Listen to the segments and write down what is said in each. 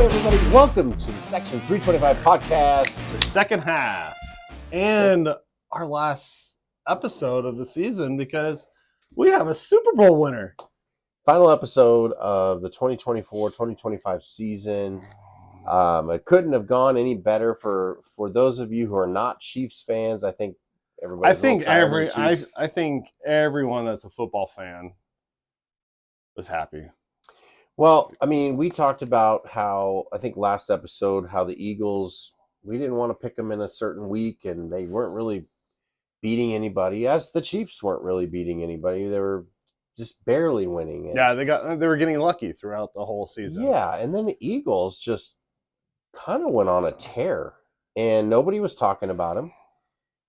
everybody. Welcome to the Section 325 podcast. The second half. And our last episode of the season because we have a Super Bowl winner. Final episode of the 2024-2025 season. It couldn't have gone any better for those of you who are not Chiefs fans. I think everybody's I think everyone that's a football fan was happy. Well, I mean, we talked about how, I think last episode, how the Eagles, we didn't want to pick them in a certain week, and they weren't really beating anybody, as the Chiefs weren't really beating anybody. They were just barely winning. And, yeah, they were getting lucky throughout the whole season. Yeah, and then the Eagles just kind of went on a tear, and nobody was talking about them.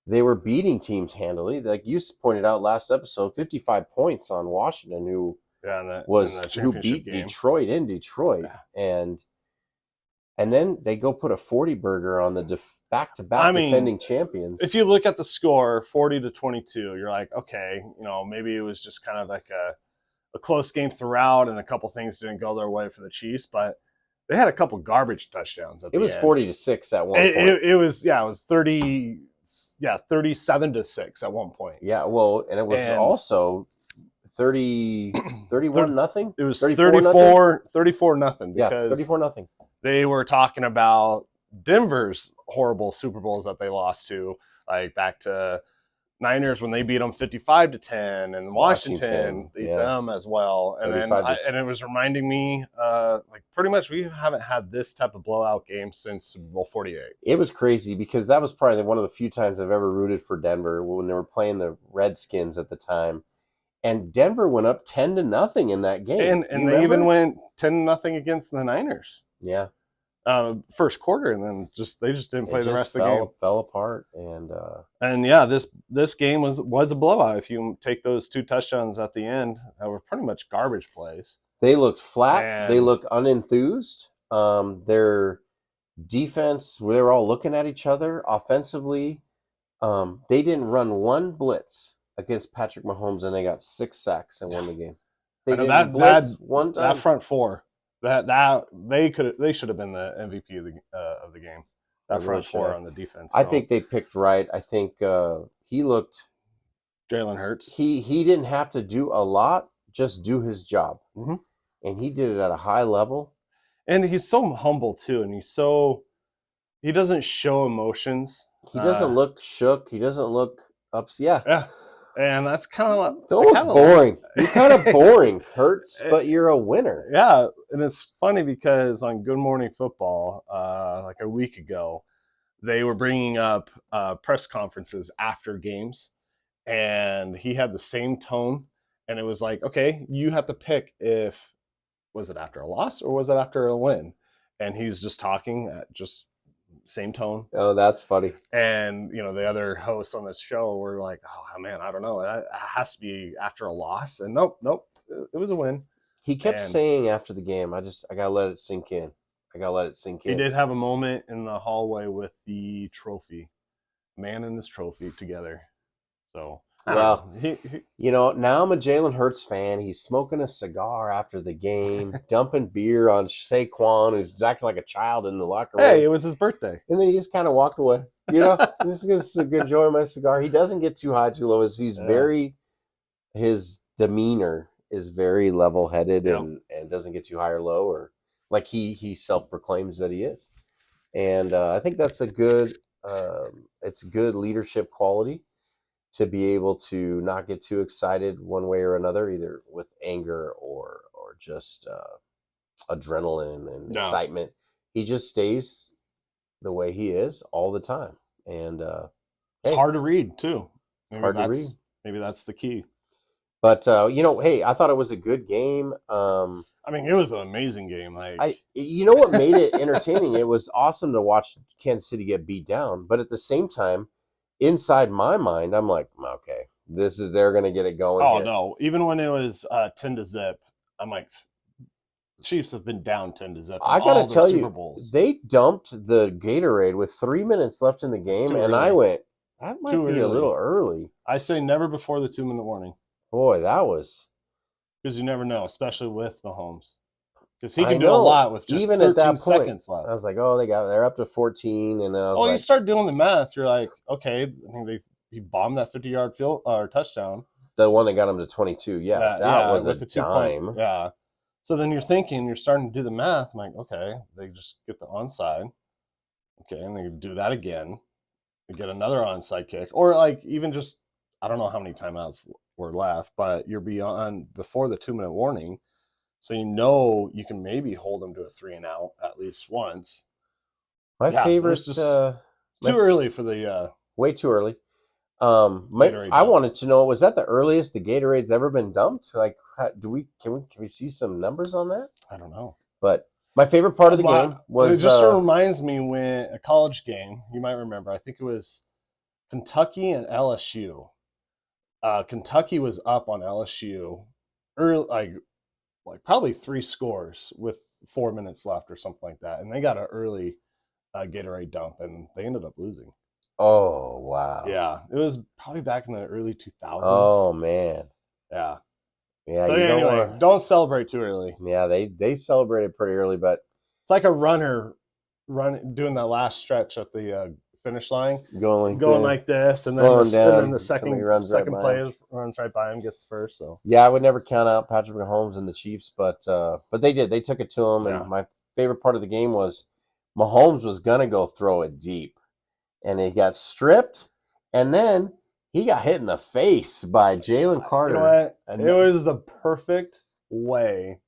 They were beating teams handily. Like you pointed out last episode, 55 points on Washington, who beat game. Detroit in Detroit. Yeah. And then they go put a 40 burger on the back-to-back defending champions. If you look at the score, 40-22, you're like, okay, maybe it was just kind of like a close game throughout, and a couple things didn't go their way for the Chiefs, but they had a couple garbage touchdowns at the end. It was 40-6 at one point. It was 30. Yeah, 37-6 at one point. Yeah, well, and it was also 31 nothing. It was 34 nothing. Yeah, 34 nothing. They were talking about Denver's horrible Super Bowls that they lost to, like back to Niners when they beat them 55-10, and Washington beat them as well. And and it was reminding me, like pretty much we haven't had this type of blowout game since Super Bowl 48. It was crazy because that was probably one of the few times I've ever rooted for Denver when they were playing the Redskins at the time. And Denver went up 10-0 in that game. And they even went 10-0 against the Niners. Yeah. First quarter, and then they just didn't play the rest of the game. Fell apart, and yeah, this game was a blowout. If you take those two touchdowns at the end, that were pretty much garbage plays. They looked flat. They looked unenthused. Their defense, they were all looking at each other. Offensively, they didn't run one blitz against Patrick Mahomes, and they got 6 sacks and won the game. They didn't blitz one time. That front four. That they should have been the MVP of the game. That front four on the defense. So. I think they picked right. I think he looked. Jalen Hurts. He didn't have to do a lot, just do his job, and he did it at a high level. And he's so humble too, and he doesn't show emotions. He doesn't look shook. He doesn't look upset. Yeah. And that's kind of it's almost boring. You're kind of boring, Hurts, but you're a winner. Yeah, and it's funny because on Good Morning Football, like a week ago, they were bringing up press conferences after games, and he had the same tone, and it was like, okay, you have to pick was it after a loss or was it after a win? And he's just talking at just same tone. Oh, that's funny. And the other hosts on this show were like, oh man, I don't know, it has to be after a loss. And nope, it was a win. He kept saying after the game, I gotta let it sink in. He did have a moment in the hallway with the trophy, man and this trophy together. So well, now I'm a Jalen Hurts fan. He's smoking a cigar after the game, dumping beer on Saquon, who's acting like a child in the locker room. Hey, it was his birthday. And then he just kind of walked away. Just enjoying my cigar. He doesn't get too high, too low. His demeanor is very level-headed and doesn't get too high or low, or like he self-proclaims that he is. And I think that's it's good leadership quality, to be able to not get too excited one way or another, either with anger or just adrenaline and excitement. He just stays the way he is all the time. And it's hard to read, too. Maybe that's the key. But, hey, I thought it was a good game. It was an amazing game. What made it entertaining? It was awesome to watch Kansas City get beat down. But at the same time, inside my mind, I'm like, okay, they're going to get it going. Oh, no. Even when it was 10-0, I'm like, Chiefs have been down 10-0. I got to tell you, they dumped the Gatorade with 3 minutes left in the game, and I went, that might be a little early. I say never before the 2-minute warning. Boy, that was... Because you never know, especially with Mahomes. because he I can do a know. lot with just Even at 13 that point, seconds I left. was like, oh, they're up to 14, and then I was Oh, you like, start doing the math. You're like, okay, I mean, he bombed that 50-yard field or touchdown. the one that got him to 22. Yeah, That that yeah, was a with the 2 point. dime. Yeah. So then you're starting to do the math. I'm like, okay, they just get the onside. Okay, and they do that again. They get another onside kick, or like even just I don't know how many timeouts were left, but you're beyond before the 2 minute warning, so you can maybe hold them to a 3 and out at least once. My Yeah, it was favorite, just my too early for the way too early. Gatorade I dump. wanted to know, was that the earliest the Gatorade's ever been dumped? Like, can we see some numbers on that? I don't know. But my favorite part of the game It was just reminds me when a college game, you might remember, I think it was Kentucky and LSU. Kentucky was up on LSU early, like probably three scores with 4 minutes left or something like that, and they got an early Gatorade dump, and they ended up losing. oh wow, Yeah, it was probably back in the early 2000s. oh man, Yeah. yeah, So you don't anyway, want don't to. celebrate too early. Yeah, they celebrated pretty early, but It's like a runner doing that last stretch at the finish line, going like going the like this, and then slowing the down, somebody second runs right second by him. play runs right by him, gets first. So Yeah, I would never count out Patrick Mahomes and the Chiefs, but they did. They took it to him, and yeah, my favorite part of the game was Mahomes was gonna go throw it deep, and he got stripped, and then he got hit in the face by Jalen you know Carter. what? It And was the perfect way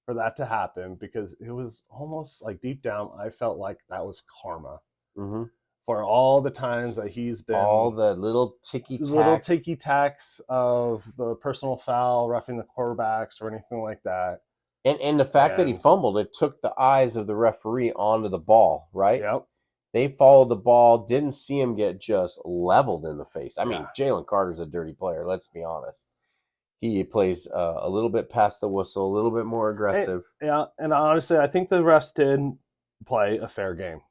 for that to happen because it was almost like deep down, I felt like that was karma mhm, for all the times that he's all been the little ticky little tack, ticky tacks of the personal foul, roughing the quarterbacks, or anything like that. and the fact that he And fumbled, it took the eyes of the referee onto the ball, right? yep, They followed the ball, didn't see him get just leveled in the face. I yeah, mean, Jalen Carter's a dirty player, let's be honest. He plays a little bit past the whistle, a little bit more aggressive. yeah. And honestly, I think the refs did play a fair game.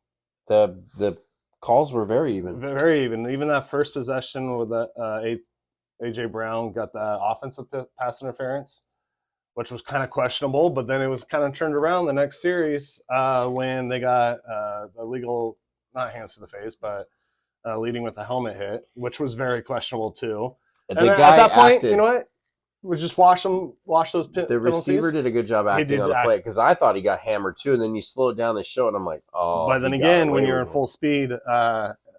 The calls were very even. Very even. Even that first possession with the AJ Brown got that offensive pass interference, which was kind of questionable. But then it was kind of turned around the next series when they got illegal, not hands to the face, but leading with the helmet hit, which was very questionable too. And The then at guy that point, you know acted. what? We just wash those The receiver penalties. did a good job He acting did on the play act. because I thought he got hammered too, and then you slow it down and show it. And I'm like, oh, But then he got again, when away you're with in it. full speed,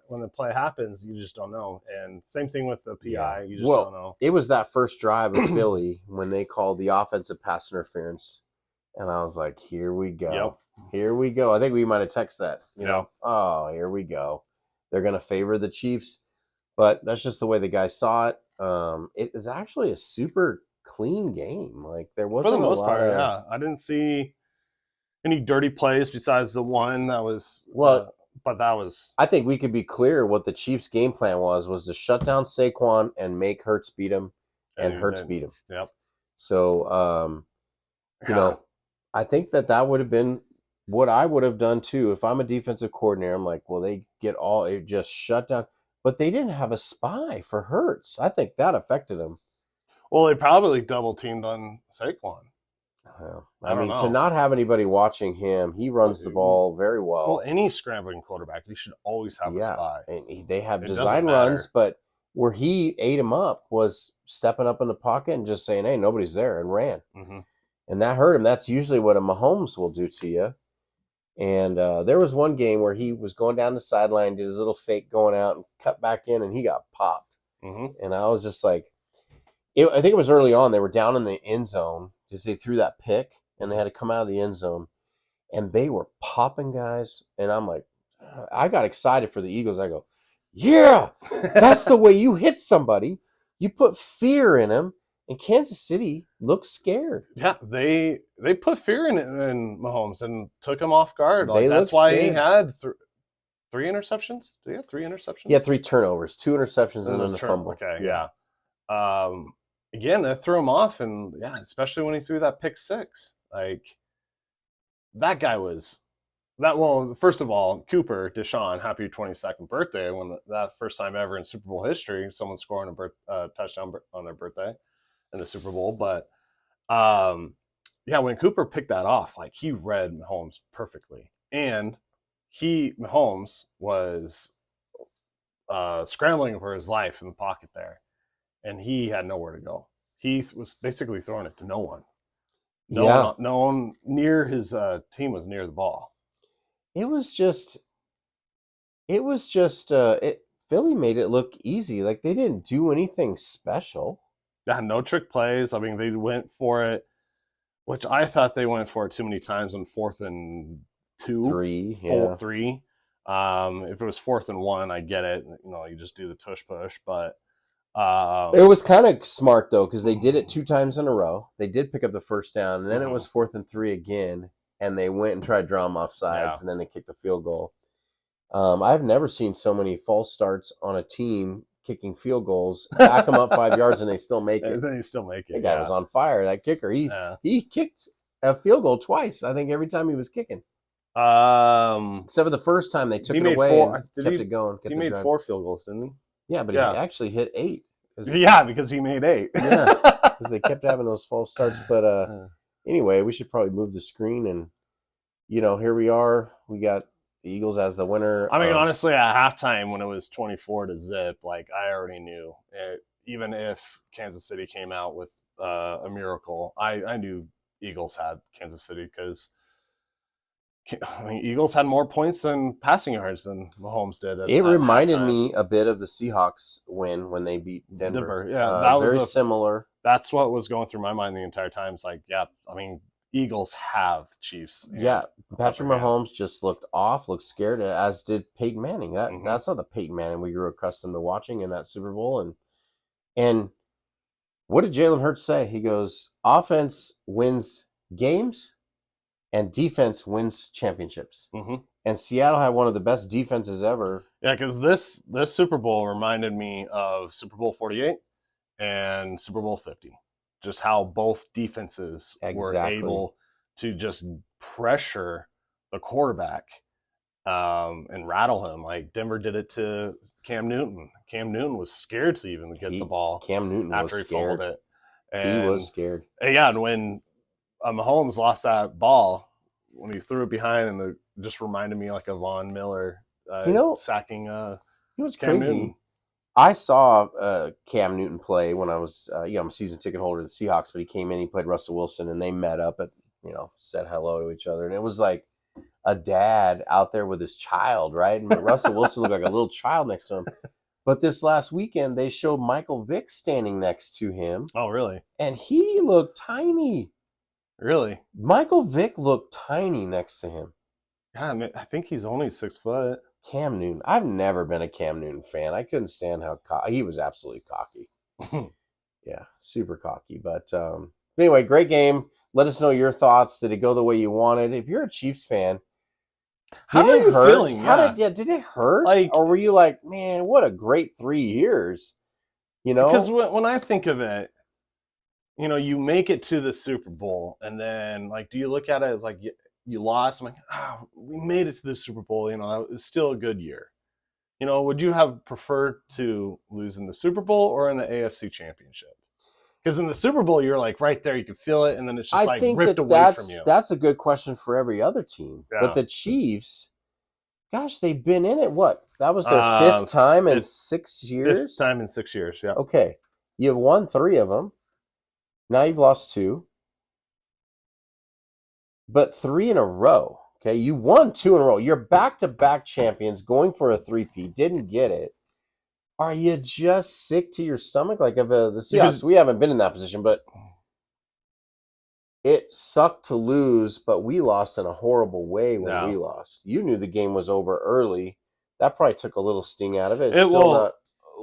when the play happens, you just don't know. And same thing with the Yeah. PI, you just don't Well, know. it was that first drive of Philly when they called the offensive pass interference. And I was like, here we Yep. go. Here we go. I think we might have texted that, Yep. oh, here we go. They're going to favor the Chiefs. But that's just the way the guy saw it. It was actually a super clean game. Like, there For the wasn't a most lot part, of. yeah. I didn't see any dirty plays besides the one that was, Well, but that was, I think we could be clear what the Chiefs' game plan was to shut down Saquon and make Hurts beat him, and and he Hurts did. beat him. Yep. So, you Yeah. know, I think that would have been what I would have done too. If I'm a defensive coordinator, I'm like, well, they get all it just shut down. But they didn't have a spy for Hurts. I think that affected him. Well, they probably double teamed on Saquon. I I don't mean, to know. not have anybody watching him, he runs the ball very Well, well. any scrambling quarterback, you should always have a Yeah, spy. and they have It doesn't design runs, matter. but where he ate him up was stepping up in the pocket and just saying, "Hey, nobody's there," and ran, Hmm. and that hurt him. That's usually what a Mahomes will do to you. And there was one game where he was going down the sideline, did his little fake going out, and cut back in, and he got popped. Hmm. And I was just like, I think it was early on. They were down in the end zone because they threw that pick, and they had to come out of the end zone, and they were popping guys. And I'm like, I got excited for the Eagles. I go, yeah, that's the way you hit somebody. You put fear in them, and Kansas City looks scared. Yeah, they put fear in Mahomes and took him off guard. Like They look that's why he scared. had three interceptions. Did he have three He had interceptions? 3 turnovers, 2 interceptions, and And the then the turn. fumble. Okay, Yeah. yeah. Again, that threw him off, and yeah, especially when he threw that pick six. Like that guy was that. Well, first of all, Cooper Deshaun, happy 22nd birthday! When that first time ever in Super Bowl history, someone scoring a touchdown on their birthday in the Super Bowl. But um, yeah, when Cooper picked that off, like he read Mahomes perfectly, and Mahomes was scrambling for his life in the pocket there, and he had nowhere to go. He was basically throwing it to no one. Yeah, No one near his team was near the ball. it was just it Philly made it look easy. Like they didn't do anything special. Yeah, no trick plays. I mean, they went for it, which I thought they went for it too many times on 4th and 2, 3, yeah. 3. If it was 4th and 1, I get it. You know, you just do the tush push, but It um, was kind of smart though because they did it 2 times in a row. They did pick up the first down, and then it mhm, was 4th and 3 again, and they went and tried to draw them off yeah. sides, and then they kicked the field goal. I've never seen so many false starts on a team kicking field goals, back them up 5 yards, and they still make it. And then you still make That it, guy was yeah. on fire. That kicker, he Yeah. he kicked a field goal twice. I think every time he was kicking, Um, except for the first time they he took it made away four. and Did kept he? it going, He kept it made driving. 4 field goals, didn't he? Yeah, but he Yeah, actually hit 8 because yeah, because he made 8. yeah, because they kept having those false starts. But anyway, we should probably move the screen, and here we are. We got the Eagles as the winner. I mean, honestly, at halftime when it was 24-0, like I already knew it, even if Kansas City came out with a miracle, I knew Eagles had Kansas City because I mean, Eagles had more points than passing yards than Mahomes did It at reminded halftime. me a bit of the Seahawks win when they beat Denver. Denver, yeah, that was Very a similar. that's what was going through my mind the entire time. It's like, yeah, I mean, Eagles have Chiefs Yeah, in Patrick upper hand. Mahomes just looked off, looked scared, as did Peyton Manning. Hmm. That's not the Peyton Manning we grew accustomed to watching in that Super Bowl. And what did Jalen Hurts say? He goes, "Offense wins games, and defense wins championships." Hmm. And Seattle had one of the best defenses ever. Yeah, because this Super Bowl reminded me of Super Bowl 48 and Super Bowl 50. Just how both defenses were Exactly. able to just pressure the quarterback and rattle him. Like Denver did it to Cam Newton. Cam Newton was scared to even get the ball Cam Newton was after he fumbled scared. it. He was And scared. yeah, and when Mahomes lost that ball, when he threw it behind, and it just reminded me like of Von Miller You know, sacking what's Cam crazy? Newton. I saw Cam Newton play when I was, I'm a season ticket holder of the Seahawks, but he came in, he played Russell Wilson, and they met up at, said hello to each other. And it was like a dad out there with his child, right? And Russell Wilson looked like a little child next to him. But this last weekend, they showed Michael Vick standing next to him, Oh, really? and he looked tiny. Really? Michael Vick looked tiny next to him. Yeah, I mean, I think he's only 6 foot. Cam Newton. I've never been a Cam Newton fan. I couldn't stand how he was absolutely cocky. Yeah, super cocky. But anyway, great game. Let us know your thoughts. Did it go the way you wanted? If you're a Chiefs fan, How did are it you hurt? feeling? How Yeah, did did it hurt, like or were you like, man, what a great 3 years? You because know, when I think of it, you make it to the Super Bowl, and then like, do you look at it as like you lost? I'm like, we made it to the Super Bowl. It's still a good year. Would you have preferred to lose in the Super Bowl or in the AFC Championship? Because in the Super Bowl, you're like right there, you can feel it, and then it's just I like think ripped that away from you. that's a good question for every other team. But Yeah. the Chiefs, gosh, they've been in it. What? That was their fifth Uh, time in fifth 6 years. time in 6 years. Yeah. Okay, you've won 3 of them. Now you've lost 2, but 3 in a row. Okay, you won 2 in a row. You're back-to-back champions, going for a three-peat. Didn't get it. Are you just sick to your stomach? Like of the Seahawks, Because we haven't been in that position, but it sucked to lose. But we lost in a horrible way when we no, lost. You knew the game was over early. That probably took a little sting out of it. It's it still will. not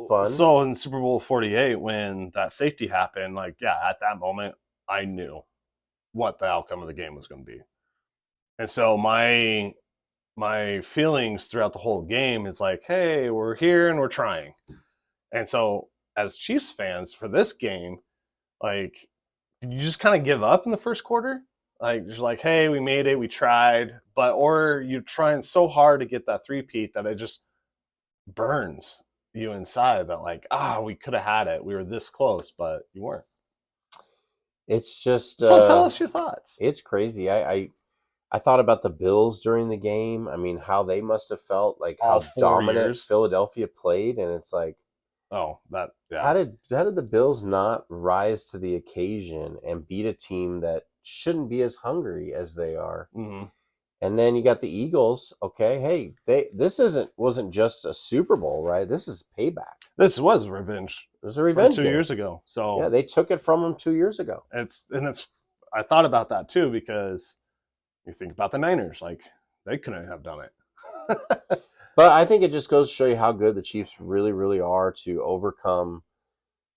fun. So in Super Bowl 48, when that safety happened, like yeah, at that moment, I knew what the outcome of the game was going to be, and so my feelings throughout the whole game is like, hey, we're here and we're trying. And so as Chiefs fans for this game, like, did you just kind of give up in the first quarter? Like, just like, hey, we made it, we tried, but or you're trying so hard to get that three-peat that it just burns you inside that like, we could have had it. We were this close, but you weren't. It's just So tell us your thoughts. it's crazy. I thought about the Bills during the game. I mean, how they must have felt, like All how 4 years. dominant Philadelphia played, and it's like, Oh, that how yeah. did the Bills not rise to the occasion and beat a team that shouldn't be as hungry as they are? Hmm. And then you got the Eagles. Okay, hey, this wasn't just a Super Bowl, right? This is payback. This was revenge It was a from revenge two game. years ago. Yeah, So they took it from them 2 years ago. it's I thought about that too because you think about the Niners, like they couldn't have done it. But I think it just goes to show you how good the Chiefs really, really are to overcome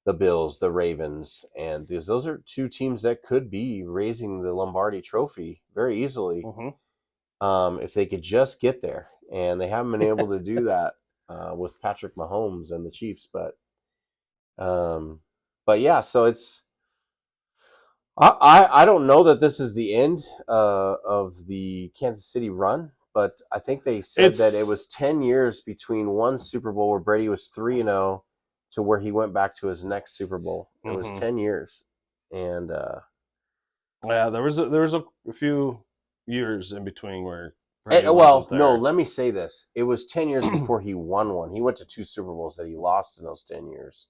the Bills, the Ravens, and because those are two teams that could be raising the Lombardi Trophy very easily, Hmm. if they could just get there. And they haven't been able to do that with Patrick Mahomes and the Chiefs. Um, but yeah, so it's I don't know that this is the end of the Kansas City run, but I think they said that it It's was 10 years between one Super Bowl where Brady was 3-0 to where he went back to his next Super Bowl. It was hmm 10 years, and yeah. There was a few years in between where Brady well, wasn't no, there. let me say this: it was 10 years before he won one. He went to two Super Bowls that he lost in those 10 years,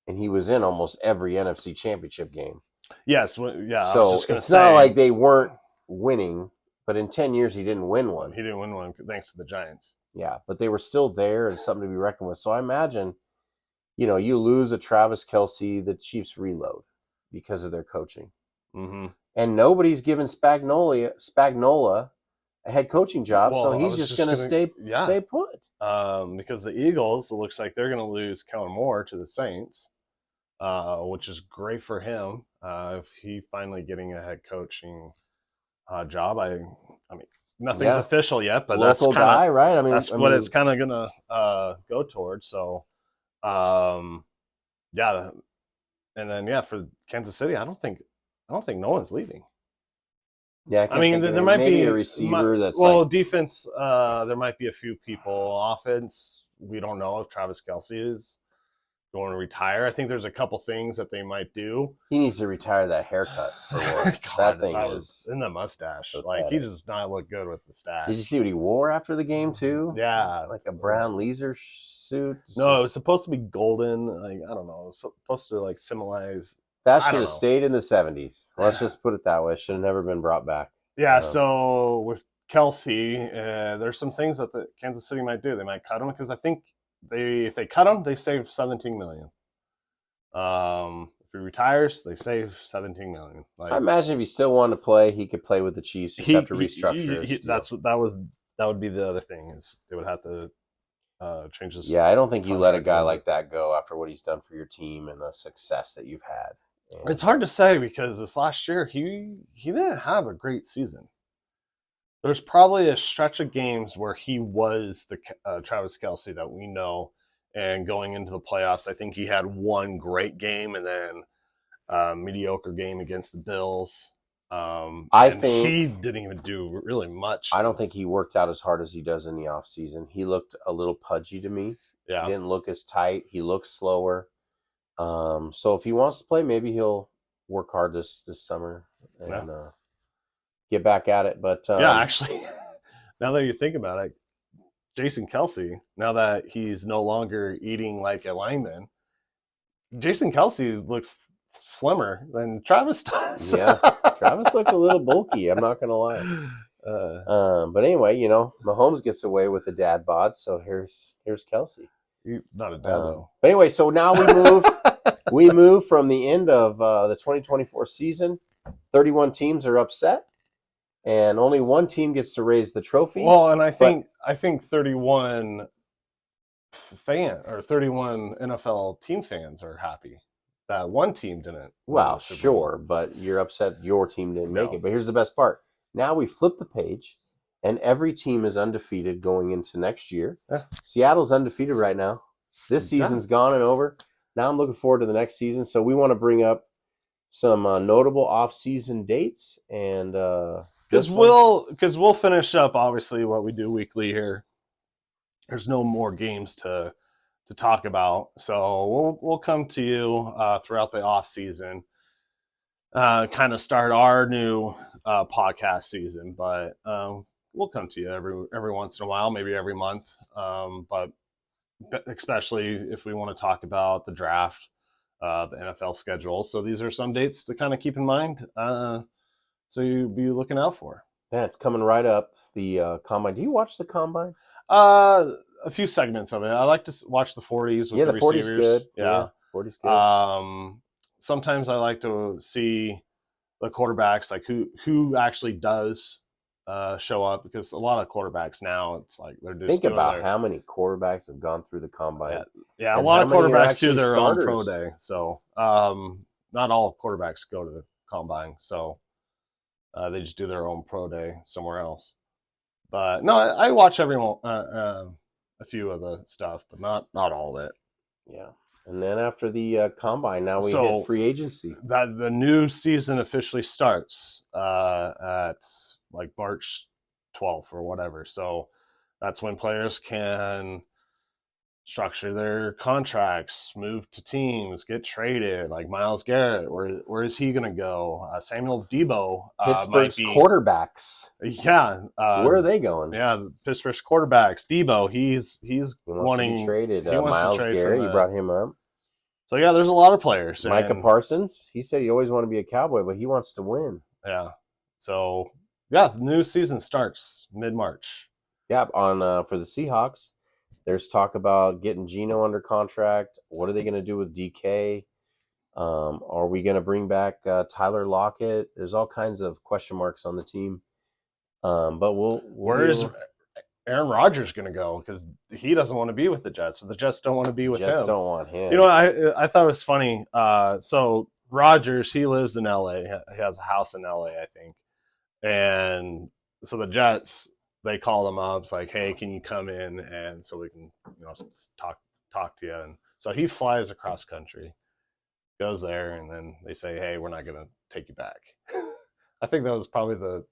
and he was in almost every NFC Championship game. Yes, yeah. I was So just gonna it's not say like they weren't winning, but in 10 years he didn't win one. he didn't win one thanks to the Giants. Yeah, but they were still there and something to be reckoned with. So I imagine, you lose a Travis Kelsey, the Chiefs reload because of their coaching. Hmm. And nobody's given Spagnola a head coaching job, so Well, I he's was just just going to gonna yeah. stay put. Because the Eagles, it looks like they're going to lose Kellen Moore to the Saints, which is great for him. If he finally getting a head coaching job, I mean, nothing's Yeah, official yet, but that's local kind of guy, right? that's what it's kind of gonna go towards. So, um, yeah, and then yeah, for Kansas City, I don't think no one's leaving. yeah, I I can't mean, think of there any. might Maybe a be receiver that's like, well defense. There might be a few people. Offense, we don't know if Travis Kelsey is going to retire. I think there's a couple things that they might do. he needs to retire that haircut for one. God, That that thing was is in the mustache. Like he pathetic. does not look good with the Did you stash. see what he wore after the game too? Yeah. Like a brown leisure suit. It's No, it was just supposed to be golden. Like I don't know. It was supposed to like symbolize. that I should don't have know. stayed in the 70s. Let's just put it that way. It should have never been brought back. Yeah. Um, So with Kelsey, there's some things that the Kansas City might do. They might cut him because I think if they cut him, they save 17 million. If he retires, they save 17 million. I Like imagine if he still wanted to play, he could play with the Chiefs. Just have he, to he, restructure he his deal. that's what that would be the other thing is they would have to change his Yeah, I don't think you let a contract a guy little bit. like that go after what he's done for your team and the success that you've had. It's And hard to say because this last year he didn't have a great season. There's probably a stretch of games where he was the Travis Kelsey that we know, and going into the playoffs, I think he had one great game and then a mediocre game against the Bills. I And think he didn't even do really much. I don't think This, he worked out as hard as he does in the offseason. He looked a little pudgy to me. He yeah, didn't look as tight. He looked slower. So if he wants to play, maybe he'll work hard this summer yeah, and get back at it. But yeah. Actually, now that you think about it, Jason Kelsey, now that he's no longer eating like a lineman, Jason Kelsey looks slimmer than Travis does. yeah, Travis looked a little bulky. I'm not gonna lie. uh, But anyway, Mahomes gets away with the dad bod, so here's Kelsey. he's not a dad though. But anyway, so now we move from the end of the 2024 season. 31 teams are upset, and only one team gets to raise the trophy. Well, and I But think I think 31 NFL team fans are happy that one team didn't win well, the Super Bowl. sure, but you're upset your team didn't make No, it. But here's the best part: now we flip the page, and every team is undefeated going into next year. yeah, Seattle's undefeated right now. This yeah. season's gone and over. Now I'm looking forward to the next season. So we want to bring up some notable off-season dates, and Because this one, we'll finish up obviously what we do weekly here. There's no more games to talk about, so we'll come to you throughout the off season kind of start our new podcast season. But we'll come to you every once in a while, maybe every month. But especially if we want to talk about the draft, the NFL schedule. So these are some dates to kind of keep in mind. So you be looking out for. Yeah, it's coming right up. The combine. Do you watch the combine? A few segments of it. I like to watch the 40s with Yeah, the the 40's receivers. good. Yeah. Yeah, 40's good. Um, Sometimes I like to see the quarterbacks, like who actually does show up, because a lot of quarterbacks now it's like they're just Think doing about their how many quarterbacks have gone through the yeah, combine yeah. A and lot how of many are quarterbacks do actually their own pro starters. day, so not all quarterbacks go to the combine, so they just do their own pro day somewhere else. But no, I watch everyone a few of the stuff, but not all of it. Yeah. And then after the combine, now we hit So free agency. that the new season officially starts at like March 12th or whatever. So that's when players can structure their contracts, move to teams, get traded. Like Miles Garrett, where is he going to go? Samuel Debo might Pittsburgh's be, quarterbacks. yeah, Where are they going? yeah. Pittsburgh's quarterbacks, Debo. He's He wants to be wanting traded. he wants to Miles trade from Garrett, you the. brought him up. So yeah, there's a lot of players, Micah and Parsons, he said he always wanted to be a Cowboy, but he wants to win. yeah. So yeah, the new season starts mid March. Yeah, on for the Seahawks, there's talk about getting Geno under contract. What are they going to do with DK? Are we going to bring back Tyler Lockett? There's all kinds of question marks on the team. But we'll be Where is able. Aaron Rodgers going to go? Because he doesn't want to be with the Jets, or the Jets don't want to be with Just him. don't want You know, him. I thought it was funny. So Rodgers, he lives in L.A. He has a house in L.A. I think, and so the Jets, they call him up. It's like, hey, can you come in and so we can talk to you? And so he flies across country, goes there, and then they say, hey, we're not going to take you back. I think that was probably the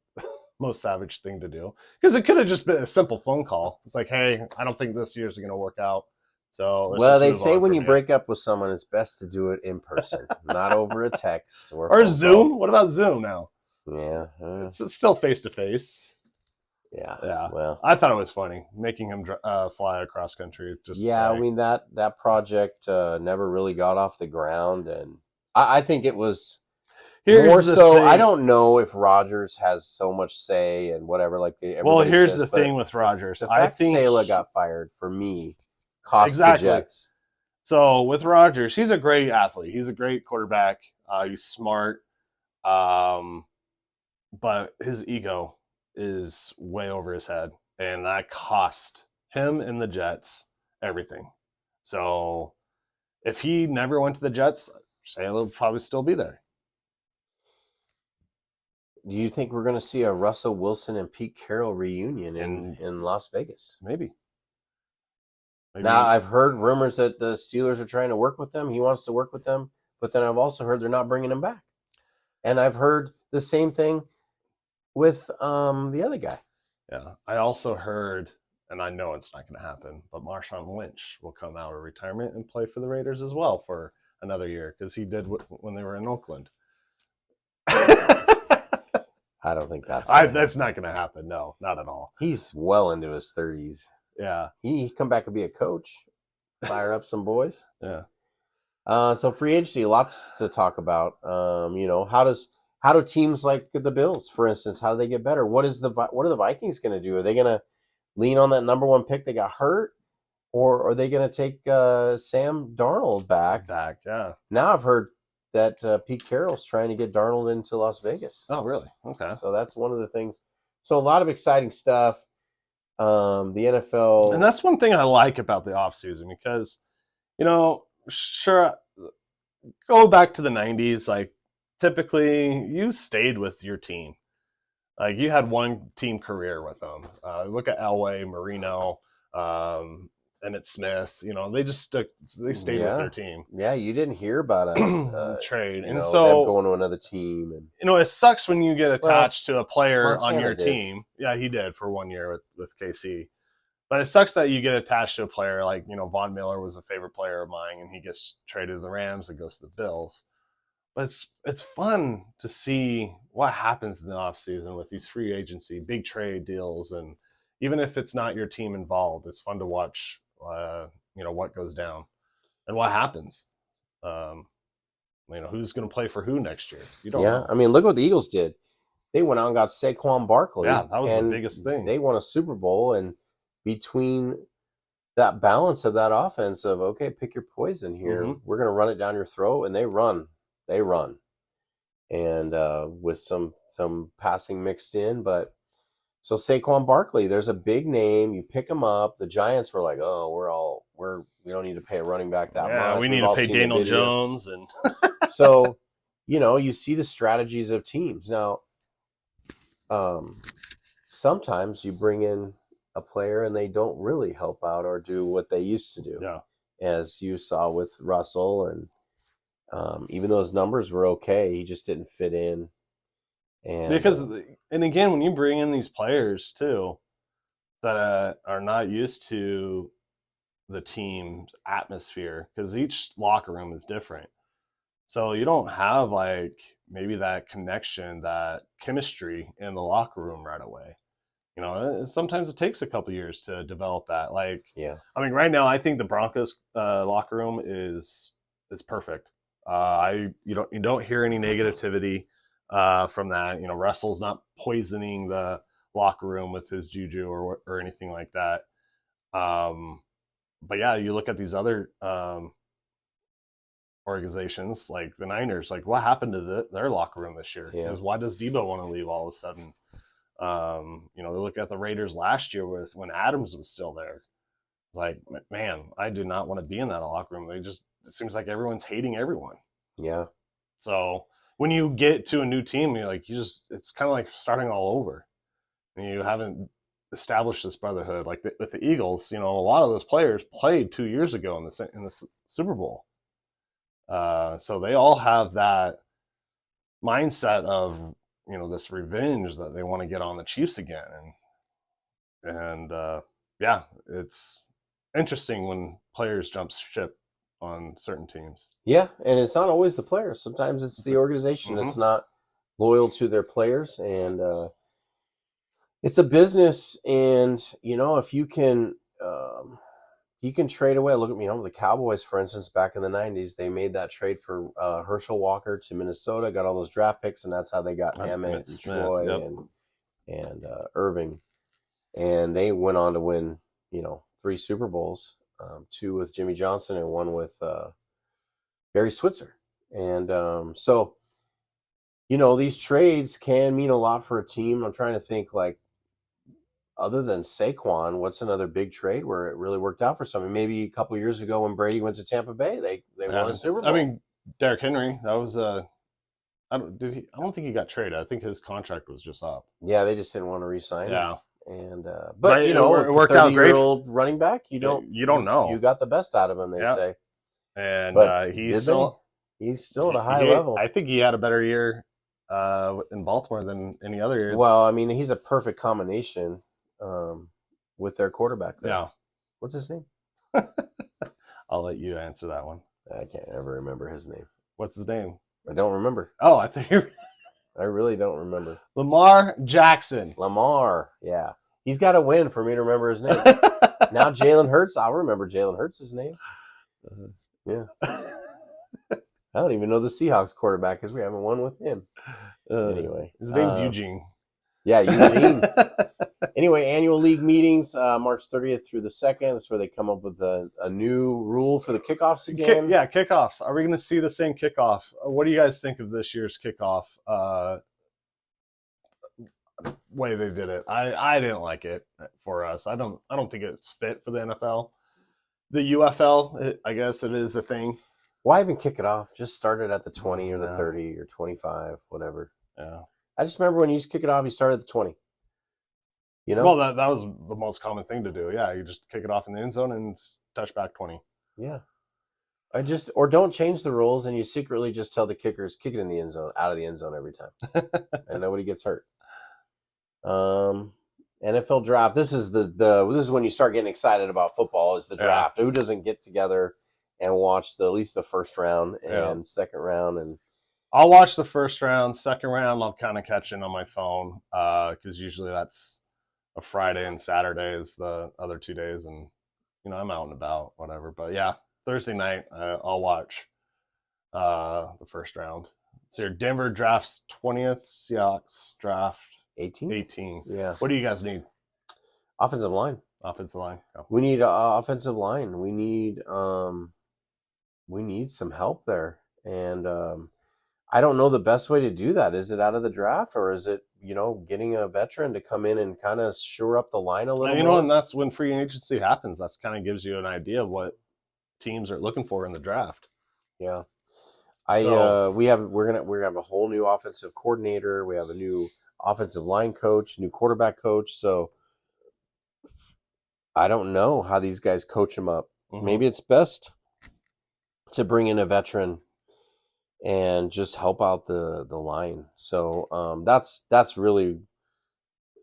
most savage thing to do, because it could have just been a simple phone call. It's like, hey, I don't think this year's going to work out, so let's Well, just they move say on when from you you. break up with someone, it's best to do it in person, not over a text or a Or phone call. Zoom. What about Zoom now? Yeah, It's still face to face. yeah. Yeah, Well, I thought it was funny making him fly across country just to yeah. I say. mean that project never really got off the ground, and I think it was more Here's the so. I thing. don't know if Rogers has so much say and whatever, like Well, everybody here's says, the but thing with Rodgers. the I fact think Saleh got fired for me cost the exactly. Jets. So with Rodgers, he's a great athlete. He's a great quarterback. He's smart. Um, but his ego is way over his head, and that cost him and the Jets everything. So if he never went to the Jets, Saleh would probably still be there. Do you think we're going to see a Russell Wilson and Pete Carroll reunion And in Las Vegas? maybe, Now, maybe I've heard rumors that the Steelers are trying to work with them. He wants to work with them, but then I've also heard they're not bringing him back. And I've heard the same thing with the other guy. yeah. I also heard, and I know it's not going to happen, but Marshawn Lynch will come out of retirement and play for the Raiders as well for another year, because he did when they were in Oakland. I don't think that's going to That's happen. not going to happen. No, not at all. He's well into his 30s. Yeah, He come back and be a coach, fire up some boys. yeah. So free agency, lots to talk about. How do teams like the Bills, for instance, how do they get better? What are the Vikings going to do? Are they going to lean on that number one pick that got hurt, or are they going to take Sam Darnold back? Back, yeah. Now I've heard that Pete Carroll's trying to get Darnold into Las Vegas, Oh, really? Okay. so that's one of the things. So a lot of exciting stuff. The And NFL, that's one thing I like about the offseason, because, sure, go back to the 90s, like typically you stayed with your team. Like you had one team career with them. Look at Elway, Marino, um, Emmett Smith. They stayed with their yeah, team. yeah, you didn't hear about Trade. And them so, going to another team, and it sucks when you get well, attached to a player on Montana your did. team. Yeah, he did for 1 year with KC. But it sucks that you get attached to a player like, Von Miller was a favorite player of mine, and he gets traded to the Rams and goes to the Bills. But it's fun to see what happens in the off season with these free agency, big trade deals, and even if it's not your team involved, it's fun to watch. What goes down and what happens. Um, who's going to play for who next year? You don't Yeah, know. I mean, look what the Eagles did. They went out and got Saquon Yeah, Barkley, that was the and biggest thing. they won a Super Bowl. And between that balance of that offense of, okay, pick your poison here, Mm-hmm. we're going to run it down your throat, and they run, and with some passing mixed in, but so Saquon Barkley, there's a big name. You pick him up. The Giants were like, oh, we don't need to pay a running back that Yeah, we much. need We've to all pay seen the Daniel video. Jones and So, you see the strategies of teams. Now, um, sometimes you bring in a player and they don't really help out or do what they used to do, yeah, as you saw with Russell. And even though his numbers were okay, he just didn't fit in. And because and again, when you bring in these players too that are not used to the team's atmosphere, because each locker room is different. So you don't have like maybe that connection, that chemistry in the locker room right away. Sometimes it takes a couple years to develop that. Like, yeah, I mean, right now I think the Broncos locker room is perfect. You don't hear any negativity from that. Russell's not poisoning the locker room with his juju or anything like that. But yeah, you look at these other organizations like the Niners. Like, what happened to their locker room this year? yeah, Because why does Debo want to leave all of a sudden? They look at the Raiders last year with when Adams was still there. Like, man, I do not want to be in that locker room. It seems like everyone's hating everyone. yeah, So when you get to a new team, it's kind of like starting all over. And you haven't established this brotherhood. Like with the Eagles, a lot of those players played 2 years ago in the Super Bowl. So they all have that mindset of this revenge that they want to get on the Chiefs again, and yeah, it's interesting when players jump ship on certain teams. yeah. And it's not always the players. Sometimes it's It's the a, organization mm-hmm. that's not loyal to their players, and it's a business. And if you can trade away. Look at the Cowboys, for instance, back in the '90s. They made that trade for Herschel Walker to Minnesota, got all those draft picks, and that's how they got Emmett Emmett and Smith. Troy Yep. and Irving. And they went on to win, 3 Super Bowls, two with Jimmy Johnson and one with Barry Switzer. And so these trades can mean a lot for a team. I'm trying to think, like, other than Saquon, what's another big trade where it really worked out for somebody? Maybe a couple years ago when Brady went to Tampa Bay, they won a Yeah. Super I Bowl. mean, Derrick Henry. That was I don't think he got traded. I think his contract was just up. Yeah, they just didn't want to re-sign him. Yeah, And but but it a worked out great. 30-year-old running back, You don't you know. got the best out of him, they Yeah, say. and But he did they? still He's still at a high level. I think he had a better year in Baltimore than any other year. Well, I mean, he's a perfect combination with their quarterback there. Yeah, What's his name? I'll let you answer that one. I can't ever remember his name. What's his name? I don't remember. Oh, I think I really don't remember. Lamar Jackson. Lamar. Yeah. He's got to win for me to remember his name. Now Jalen Hurts, I'll remember Jalen Hurts' name. Yeah. I don't even know the Seahawks quarterback because we haven't won with him. Anyway. His name's Eugene. Yeah, Eugene. Anyway, annual league meetings, March 30th through the 2nd. That's where they come up with a new rule for the kickoffs again. Yeah, kickoffs. Are we going to see the same kickoff? What do you guys think of this year's kickoff way they did it? I didn't like it for us. I don't think it's fit for the NFL. The UFL, I guess it is a thing. Why even kick it off? Just start it at the 20 or the Yeah. 30 or 25, whatever. Yeah. I just remember when you used to kick it off, you started at the 20. Well, that was the most common thing to do. Yeah, you just kick it off in the end zone and touch back 20. Yeah. Or don't change the rules and you secretly just tell the kickers, kick it in the end zone, out of the end zone every time. And nobody gets hurt. NFL draft. This is this is when you start getting excited about football, is the draft. Yeah. Who doesn't get together and watch at least the first round and second round? And I'll watch the first round. Second round, I'll kind of catch in on my phone because usually that's a Friday and Saturday is the other 2 days, and I'm out and about, whatever. But yeah, Thursday night, I'll watch the first round. So your Denver drafts 20th, Seahawks draft 18th. 18. Yeah. What do you guys need? Offensive line. Offensive line. Oh. We need offensive line. We need some help there, and I don't know the best way to do that. Is it out of the draft, or is it getting a veteran to come in and kind of shore up the line a little And more? and that's when free agency happens. That's kind of gives you an idea of what teams are looking for in the draft. Yeah. So We're gonna have a whole new offensive coordinator. We have a new offensive line coach, new quarterback coach. So I don't know how these guys coach them up. mhm. Maybe it's best to bring in a veteran and just help out the line. So that's really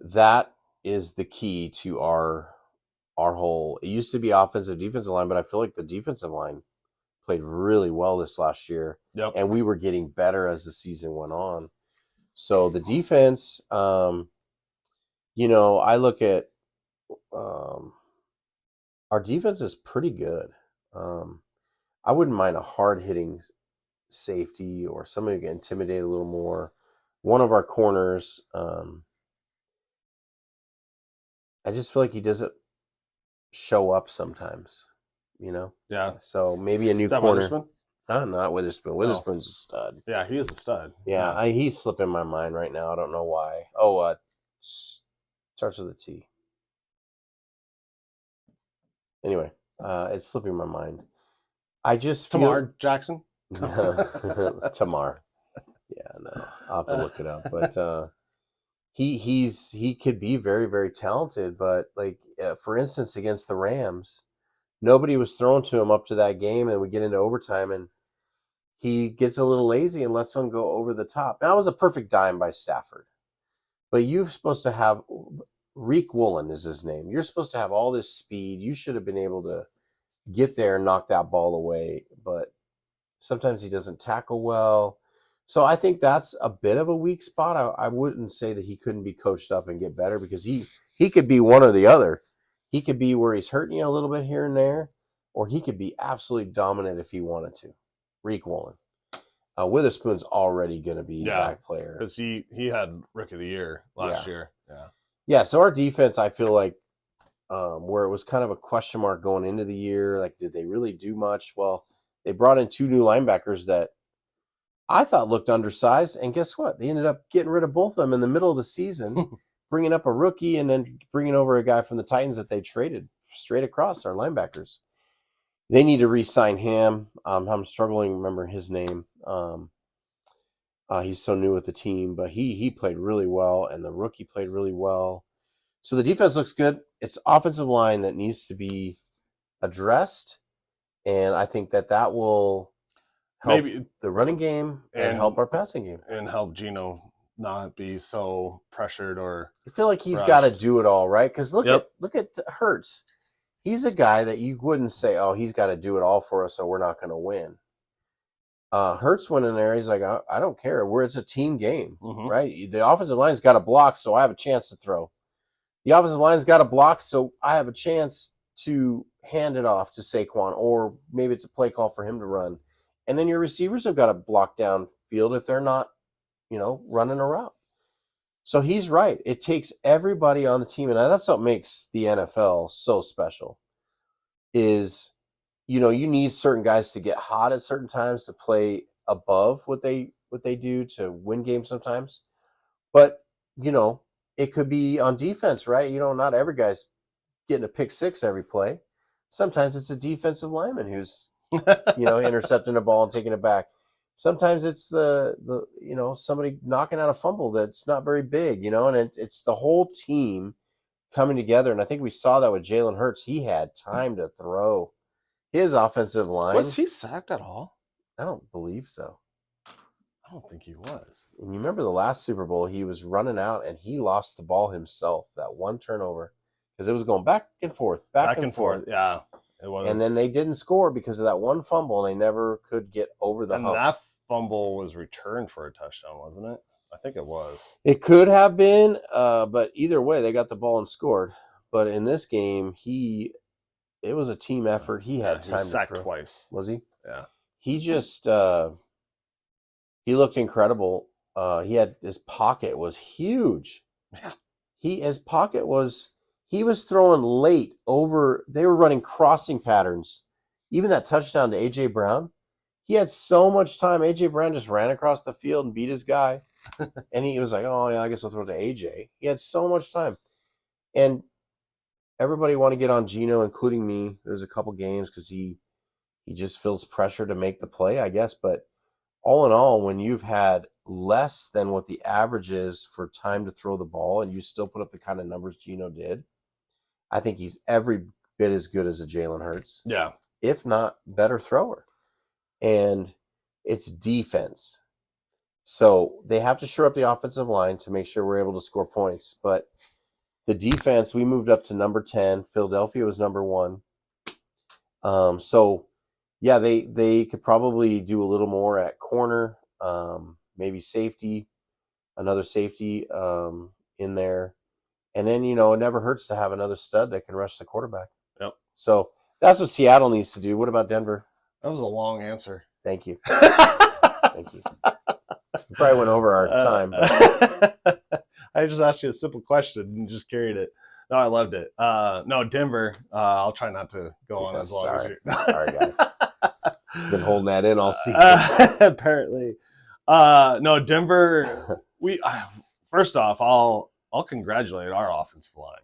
that is the key to our whole. It used to be offensive defensive line, but I feel like the defensive line played really well this last year, Yep. and we were getting better as the season went on. So the defense, I look at um, our defense is pretty good. Um, I wouldn't mind a hard hitting safety or somebody who can intimidate a little more. One of our corners, I just feel like he doesn't show up sometimes, you know. Yeah. So maybe a Is new that corner. Witherspoon? Not Witherspoon. Oh, Witherspoon's a stud. yeah, he is a stud. Yeah, Yeah. he's slipping my mind right now. I don't know why. Oh, starts with a T. Anyway, it's slipping my mind. I just feel Tamar Jackson. Tamar. Yeah, no, I'll have to look it up. But he could be very very talented. But like for instance, against the Rams, nobody was thrown to him up to that game, and we get into overtime, and he gets a little lazy and lets one go over the top. Now it was a perfect dime by Stafford, but you're supposed to have Reek Woolen is his name. You're supposed to have all this speed. You should have been able to get there and knock that ball away, but sometimes he doesn't tackle well. So I think that's a bit of a weak spot. I wouldn't say that he couldn't be coached up and get better because he could be one or the other. He could be where he's hurting you a little bit here and there, or he could be absolutely dominant if he wanted to. Reek Woolen. Witherspoon's already going to be Yeah, that player. because he had Rookie of the Year last Yeah. year. Yeah. Yeah. So our defense, I feel like, where it was kind of a question mark going into the year, like, did they really do much? Well, they brought in two new linebackers that I thought looked undersized, and guess what? They ended up getting rid of both of them in the middle of the season, bringing up a rookie and then bringing over a guy from the Titans that they traded straight across our linebackers. They need to re-sign him. I'm struggling to remember his name. He's so new with the team, but he played really well, and the rookie played really well. So the defense looks good. It's offensive line that needs to be addressed, and I think that will help Maybe the running game and help and our passing game. help Gino not be so pressured or I feel like he's got to rushed. do it all, right? Because Yep. look at Hurts. He's a guy that you wouldn't say, "Oh, he's got to do it all for us, so we're not going to win." Hurts went in there. He's like, I don't care. It's a team game, Mm-hmm. right? The offensive line's got to block, so I have a chance to throw. The offensive line's got to block, so I have a chance to hand it off to Saquon, or maybe it's a play call for him to run. And then your receivers have got to block downfield if they're not, running a route. So he's right. It takes everybody on the team, and that's what makes the NFL so special. Is you need certain guys to get hot at certain times to play above what they do to win games sometimes. But it could be on defense, right? Not every guy's getting a pick six every play. Sometimes it's a defensive lineman who's intercepting a ball and taking it back. Sometimes it's the somebody knocking out a fumble that's not very big, and it's the whole team coming together. And I think we saw that with Jalen Hurts. He had time to throw. His offensive Was line, he sacked at all? I don't believe so. I don't think he was. And you remember the last Super Bowl, he was running out and he lost the ball himself, that one turnover, because it was going back and forth, back Back and and forth. forth. Yeah, it And then was. they didn't score because of that one fumble, and they never could get over the And hump. that fumble was returned for a touchdown, wasn't it? I think it was. It could have been, but either way, they got the ball and scored. But in this game, it was a team effort. He Yeah, had he was time to sacked throw. twice. Was he? Yeah. He just he looked incredible. His pocket was huge. Yeah. His pocket was he was throwing late over. They were running crossing patterns. Even that touchdown to AJ Brown, he had so much time. AJ Brown just ran across the field and beat his guy, and he was like, "Oh yeah, I guess I'll throw it to AJ." He had so much time, and everybody want to get on Geno, including me. There's a couple games because he just feels pressure to make the play, I guess. But all in all, when you've had less than what the average is for time to throw the ball, and you still put up the kind of numbers Geno did, I think he's every bit as good as a Jalen Hurts, Yeah. if not better thrower. And it's defense. So they have to shore up the offensive line to make sure we're able to score points. But the defense, we moved up to number 10. Philadelphia was number 1. So yeah, they could probably do a little more at corner, maybe safety, another safety in there. And then, it never hurts to have another stud that can rush the quarterback. Yep. So that's what Seattle needs to do. What about Denver? That was a long answer. Thank you. Thank you. We probably went over our time, but I just asked you a simple question and just carried it. No, I loved it. No, Denver. I'll try not to go on as long as you. Sorry, guys. Been holding that in all season. Apparently, no, Denver. We first off, I'll congratulate our offensive line.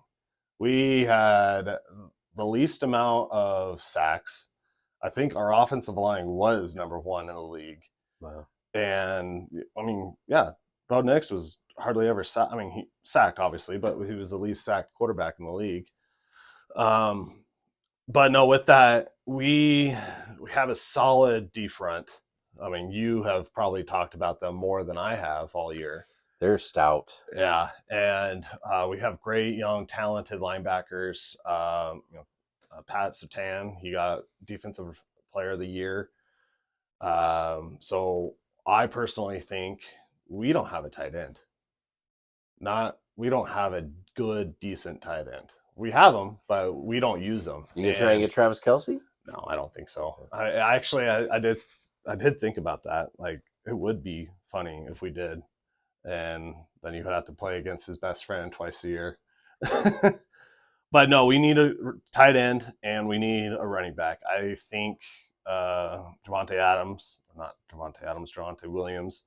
We had the least amount of sacks. I think our offensive line was number 1 in the league. Wow. And I mean, yeah, Bo Nix was hardly ever sacked. I mean, he sacked obviously, but he was the least sacked quarterback in the league. But no, with that, we have a solid D front. I mean, you have probably talked about them more than I have all year. They're stout. Yeah, and we have great young, talented linebackers. Pat Surtain, he got Defensive Player of the Year. So I personally think we don't have a tight end. We don't have a good, decent tight end. We have them, but we don't use them. You gonna try and get Travis Kelce? No, I don't think so. I did think about that. Like, it would be funny if we did, and then you would have to play against his best friend twice a year. But no, we need a tight end and we need a running back. I think Javante Williams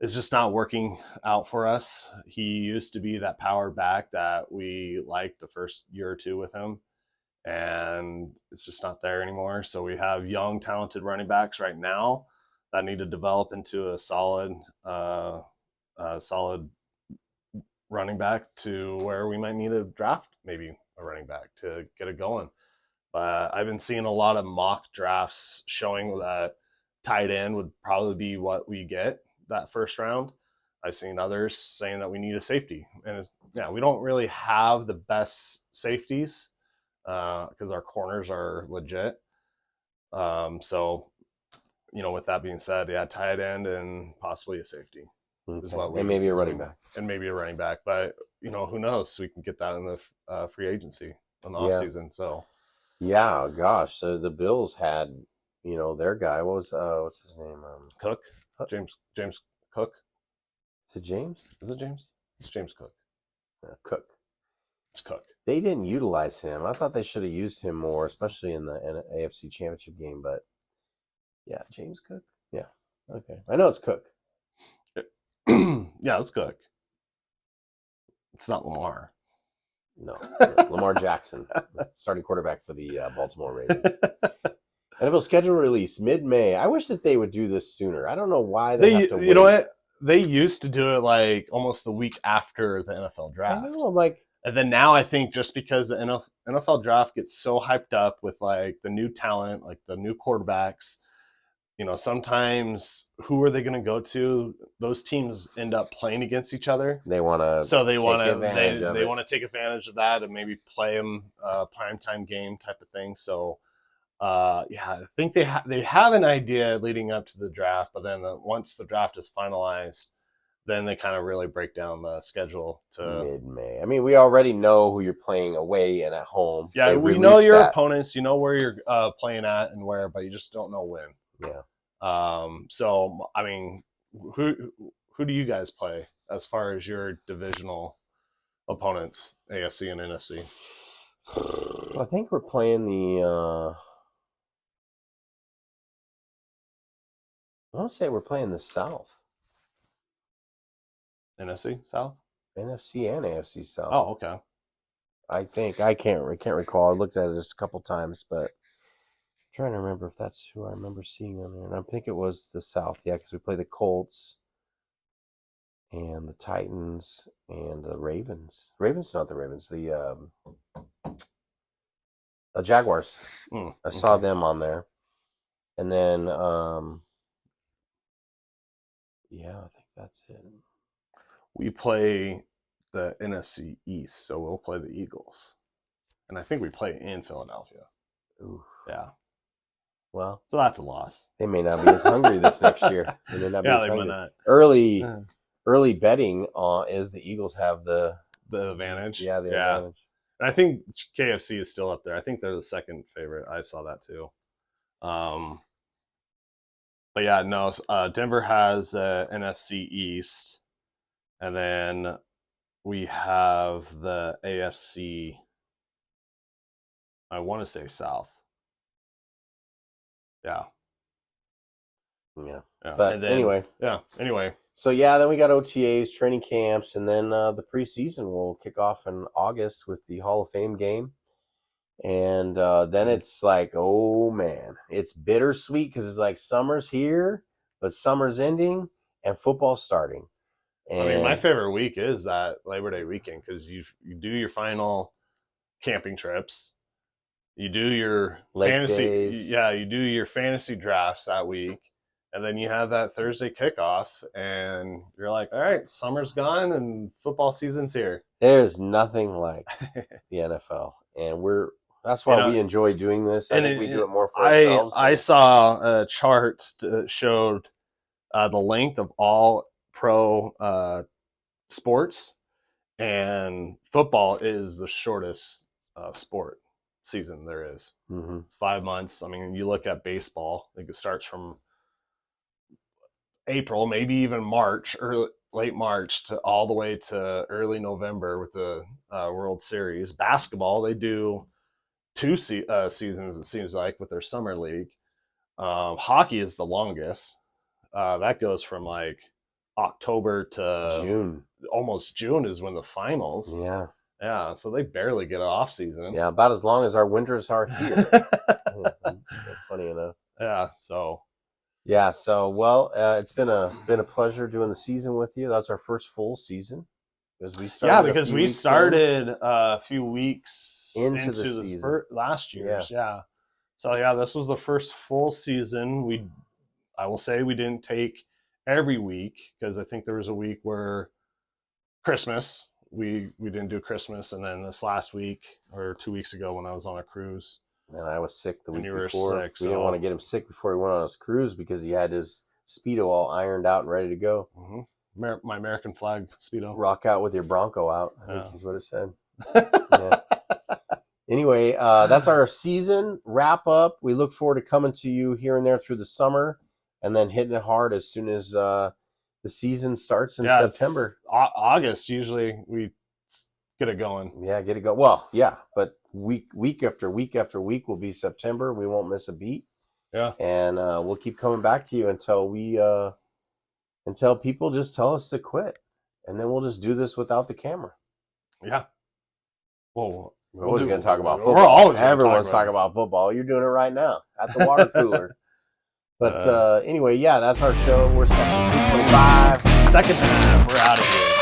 is just not working out for us. He used to be that power back that we liked the first year or two with him, and it's just not there anymore. So we have young, talented running backs right now that need to develop into a solid running back to where we might need to draft maybe a running back to get it going. But I've been seeing a lot of mock drafts showing that tight end would probably be what we get that first round. I've seen others saying that we need a safety, and yeah, we don't really have the best safeties because our corners are legit. So, with that being said, yeah, tight end and possibly a safety. Okay. And maybe a running back. And maybe a running back. But, who knows? We can get that in the free agency in the offseason. So, yeah, gosh. So the Bills had, their guy. What's his name? Cook? James Cook? Is it James? Is it James? It's James Cook. Cook. It's Cook. They didn't utilize him. I thought they should have used him more, especially in the AFC Championship game. But yeah, James Cook. Yeah. Okay. I know it's Cook. Yeah, it's Cook. It's not Lamar. No, Lamar Jackson, starting quarterback for the Baltimore Ravens. NFL schedule release mid-May. I wish that they would do this sooner. I don't know why they have to wait. You know what? They used to do it like almost the week after the NFL draft. I know. I'm like, and then now I think just because the NFL draft gets so hyped up with like the new talent, like the new quarterbacks, sometimes who are they going to go to? Those teams end up playing against each other. They want to. So they want to. They want to take advantage of that and maybe play them a primetime game type of thing. So I think they have an idea leading up to the draft, but then once the draft is finalized, then they kind of really break down the schedule to mid-May. I mean, we already know who you're playing away and at home. yeah, They we know released your that. opponents, you know where you're playing at and where, but you just don't know when. Yeah. So I mean, who do you guys play as far as your divisional opponents, AFC and NFC? I think we're playing the. I want to say we're playing the South, NFC South. NFC and AFC South. Oh, okay. I think I can't recall. I looked at it just a couple times, but I'm trying to remember if that's who I remember seeing on there. And I think it was the South, yeah, because we play the Colts and the Titans and the Ravens. Ravens, not the Ravens. The Jaguars. I saw Okay. them on there, and then yeah, I think that's it. We play the NFC East, so we'll play the Eagles, and I think we play in Philadelphia. Ooh, Yeah, well, so that's a loss. they may not be as hungry this next year. They may not be Yeah, as they might hungry. not. Early betting is the Eagles have the advantage. Yeah, the Yeah, advantage. and I think KFC is still up there. I think they're the second favorite. I saw that too. But yeah, no. Denver has the NFC East, and then we have the AFC. I want to say South. Yeah. Yeah. Yeah. But And then, anyway. Yeah. Anyway. So yeah, then we got OTAs, training camps, and then the preseason will kick off in August with the Hall of Fame game. And then it's like, oh man, it's bittersweet because it's like summer's here, but summer's ending and football's starting. And I mean, my favorite week is that Labor Day weekend because you do your final camping trips, you do your Lake fantasy, days. yeah, you do your fantasy drafts that week, and then you have that Thursday kickoff, and you're like, all right, summer's gone and football season's here. There's nothing like the NFL, and that's why we enjoy doing this. I think we do it more for ourselves. I saw a chart that showed the length of all pro sports, and football is the shortest sport season there is. Mm-hmm. It's 5 months. I mean, you look at baseball; I think it starts from April, maybe even March, or late March, to all the way to early November with the World Series. Basketball, they do two seasons, it seems like, with their summer league. Hockey is the longest. That goes from like October to June. Almost June is when the finals. Yeah. Yeah, so they barely get an off season. Yeah, about as long as our winters are here. Funny enough. Yeah, so. Yeah, so well, it's been a pleasure doing the season with you. That's our first full season because we started a few weeks into the season last year's. Yeah. So yeah, this was the first full season. I will say we didn't take every week because I think there was a week where Christmas we didn't do Christmas, and then this last week or 2 weeks ago when I was on a cruise. And I was sick the week before. Sick, we didn't want to get him sick before he went on his cruise because he had his Speedo all ironed out and ready to go. Mm-hmm. My American flag Speedo. Rock out with your Bronco out, I think is what it said. Yeah. Anyway, that's our season wrap up. We look forward to coming to you here and there through the summer and then hitting it hard as soon as the season starts in September. August, usually we get it going. Yeah, get it going. Well, yeah, but week after week after week will be September. We won't miss a beat. Yeah, and we'll keep coming back to you until people just tell us to quit, and then we'll just do this without the camera. Yeah. Well, we're always going to talk about football. Everyone's talking about football. You're doing it right now at the water cooler. But anyway, yeah, that's our show. We're section 325. Second half. We're out of here.